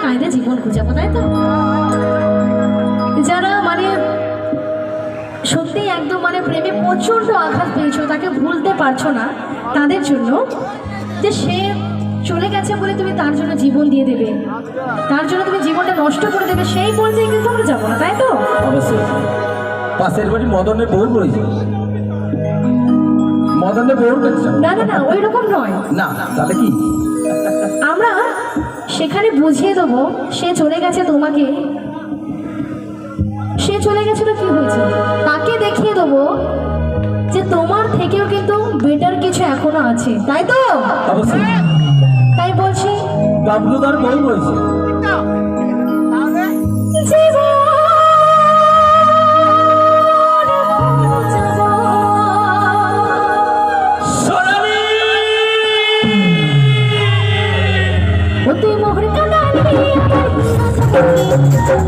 কায়দা জীবন খুঁজাবো, তাই তো? যারা মানে সত্যি একদম মানে প্রেমে প্রচণ্ড আঘাত পেয়েছো, তাকে ভুলতে পারছো না, তাদের জন্য যে সে চলে গেছে বলে তুমি তার জন্য জীবন দিয়ে দেবে, তার জন্য তুমি জীবনটা নষ্ট করে দেবে, সেই পর্যায়ে কিন্তু আমরা যাবো না, তাই তো? অবশ্যই। পাশের বাড়ি মদনের বউ রয়েছে, মদনের বউর কাছে যাবো। না না না, ওই রকম নয়। না তাহলে কি? আমরা সেখানে বুঝিয়ে দেবো সে চলে গেছে তোমাকে, সে চলে গেছিল কি হয়েছে, তাকে দেখিয়ে দেবো যে তোমার থেকেও কিন্তু বেটার কিছু এখনো আছে, তাই তো? অবশ্যই। তাই বলছি বাবলুদার বউ রয়েছে।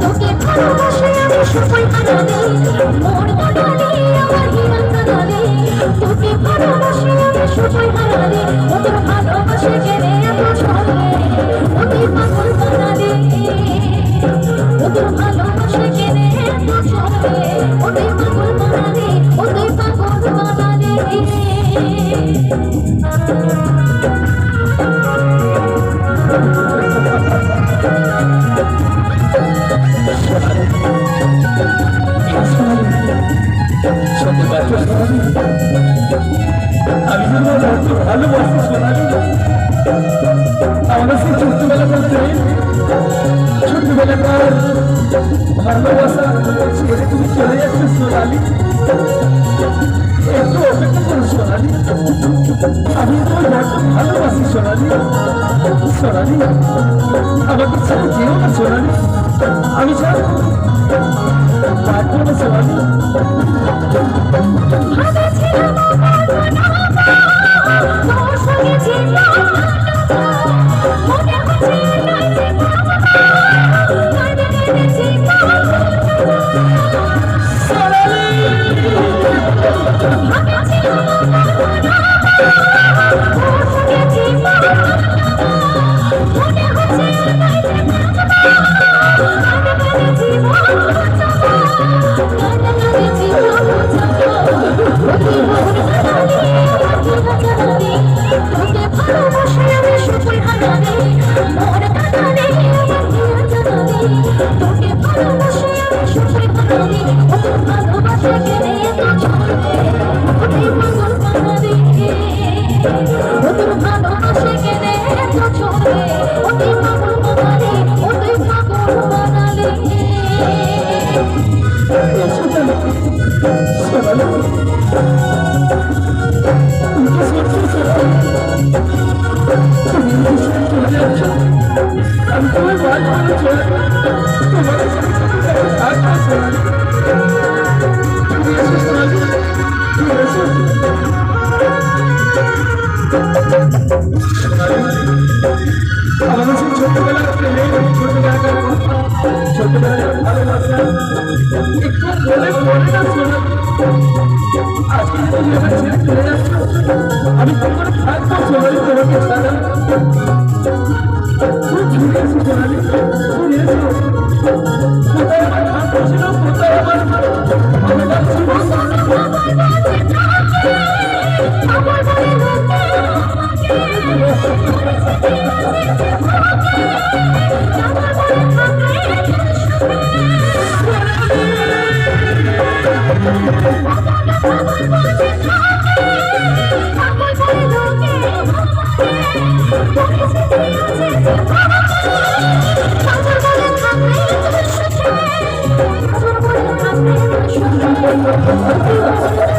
তোকে ভালোবাসে আমি সবাই হারালে, মোর মনালে আমার হিরান জানালে, তোকে ভালোবাসে আমি সবাই হারালে, ওদের ভালোবাসে গেলে এত ছড়ে, ওদের পাগল বানালে, ওদের ভালোবাসে গেলে এত ছড়ে, ওদের পাগল বানালে, ওদের পাগল বানালে। আমি ভালোবাসি সোনালি, আমাদের সেই ছোট্টবেলা বলতে ছোট্টবেলাকার ভালোবাসা ছেড়ে তুমি চলে যাচ্ছ সোনালি, একটু অপেক্ষা করো সোনালি, আমি তোমার বড্ড ভালোবাসি সোনালি, সোনালি আমাকে ছেড়ে যেও না সোনালি, আমি ছাড়া পারবো না সোনালি। আমাদের সেই ছোটবেলার প্রেমে ছোটবেলাকার কথা, ছোটবেলার ভালোবাসা একটু বলে পড়ে না শোনা। আজকে যে তুমি আমার ছেড়ে চলে যাচ্ছ, আমি কি করে থাকবো সোনালি তোমাকে ছাড়া? তুমি ফিরে এসো সোনালি, ফিরে এসো। কোথায় আমার থাকবো ছিল, কোথায় আমার ছিল?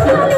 Thank you.